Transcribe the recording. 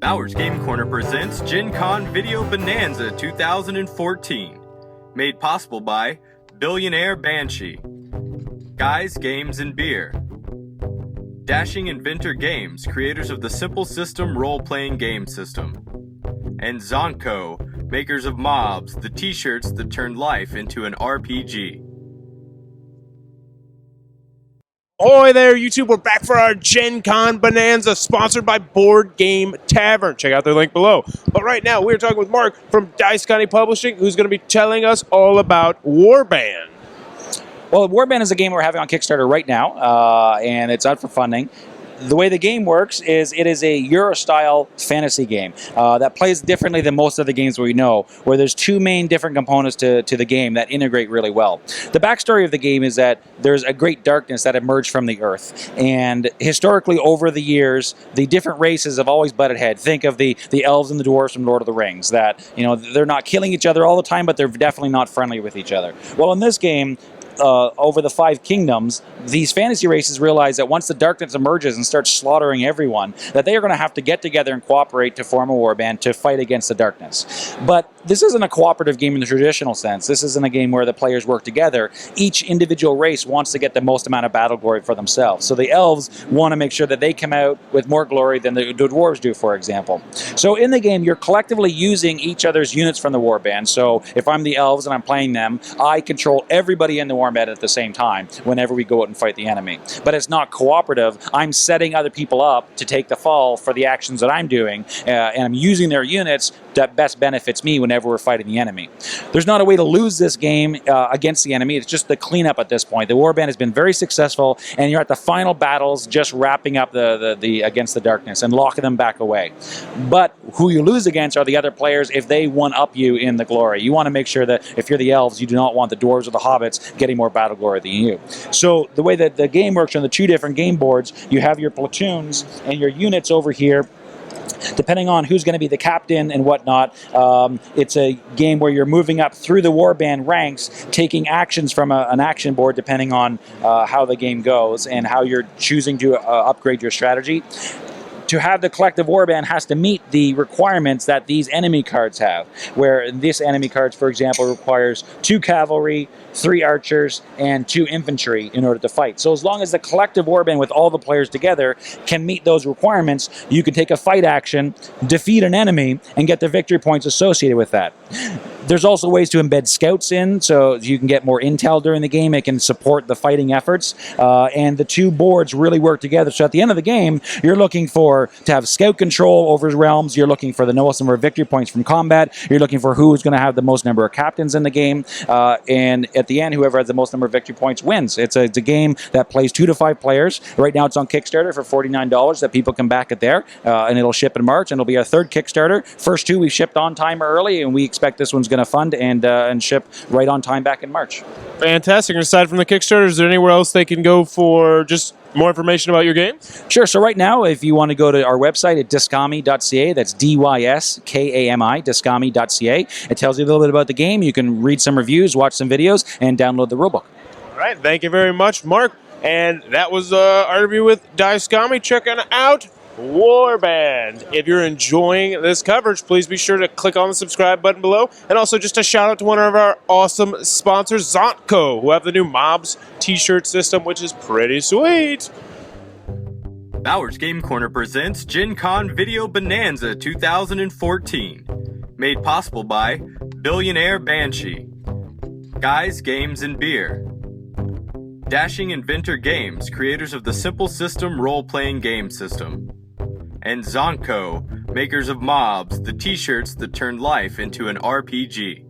Bowers Game Corner presents Gen Con Video Bonanza 2014. Made possible by Billionaire Banshee, Guys, Games, and Beer, Dashing Inventor Games, creators of the Simple System role-playing game system, and Zonko, makers of Mobs, the t-shirts that turned life into an RPG. Ahoy there, YouTube. We're back for our Gen Con Bonanza, sponsored by Board Game Tavern. Check out their link below. But right now, we're talking with Mark from Dice County Publishing, who's going to be telling us all about Warband. Well, Warband is a game we're having on Kickstarter right now, and it's out for funding. The way the game works is it is a Euro-style fantasy game that plays differently than most of the games we know, where there's two main different components to the game that integrate really well. The backstory of the game is that there's a great darkness that emerged from the earth, and historically over the years, the different races have always butted head. Think of the elves and the dwarves from Lord of the Rings, that they're not killing each other all the time, but they're definitely not friendly with each other. Well, in this game, over the 5 kingdoms, these fantasy races realize that once the darkness emerges and starts slaughtering everyone, that they are going to have to get together and cooperate to form a warband to fight against the darkness. But this isn't a cooperative game in the traditional sense. This isn't a game where the players work together. Each individual race wants to get the most amount of battle glory for themselves. So the elves want to make sure that they come out with more glory than the dwarves do, for example. So in the game, you're collectively using each other's units from the warband. So if I'm the elves and I'm playing them, I control everybody in the warband at the same time whenever we go out and fight the enemy. But it's not cooperative. I'm setting other people up to take the fall for the actions that I'm doing, and I'm using their units that best benefits me whenever we're fighting the enemy. There's not a way to lose this game against the enemy. It's just the cleanup at this point. The warband has been very successful, and you're at the final battles just wrapping up the against the darkness and locking them back away. But who you lose against are the other players if they one-up you in the glory. You want to make sure that if you're the elves, you do not want the dwarves or the hobbits getting more battle glory than you. So the way that the game works on the 2 different game boards, you have your platoons and your units over here. Depending on who's going to be the captain and whatnot, it's a game where you're moving up through the warband ranks, taking actions from an action board depending on how the game goes and how you're choosing to upgrade your strategy. To have the collective warband has to meet the requirements that these enemy cards have, where this enemy cards, for example, requires 2 cavalry, 3 archers, and 2 infantry in order to fight. So as long as the collective warband with all the players together can meet those requirements, you can take a fight action, defeat an enemy, and get the victory points associated with that. There's also ways to embed scouts in, so you can get more intel during the game. It can support the fighting efforts, and the 2 boards really work together. So at the end of the game, you're looking to have scout control over realms. You're looking for the most number of victory points from combat. You're looking for who's going to have the most number of captains in the game, and at the end, whoever has the most number of victory points wins. It's a game that plays 2 to 5 players. Right now, it's on Kickstarter for $49 that people can back it there, and it'll ship in March, and it'll be our 3rd Kickstarter. First 2 we shipped on time early, and we expect this one's going to fund and ship right on time back in March. Fantastic. And aside from the Kickstarter, is there anywhere else they can go for just more information about your game? Sure. So right now, if you want to go to our website at dyskami.ca, that's DYSKAMI, dyskami.ca. It tells you a little bit about the game. You can read some reviews, watch some videos, and download the rulebook. All right. Thank you very much, Mark. And that was our review with Dice County. Checking out Warband. If you're enjoying this coverage, please be sure to click on the subscribe button below. And also just a shout out to one of our awesome sponsors, Zonko, who have the new Mobs t-shirt system, which is pretty sweet. Bowers Game Corner presents Gen Con Video Bonanza 2014. Made possible by Billionaire Banshee, Guys, Games, and Beer, Dashing Inventor Games, creators of the Simple System role-playing game system, and Zonko, makers of Mobs, the t-shirts that turned life into an RPG.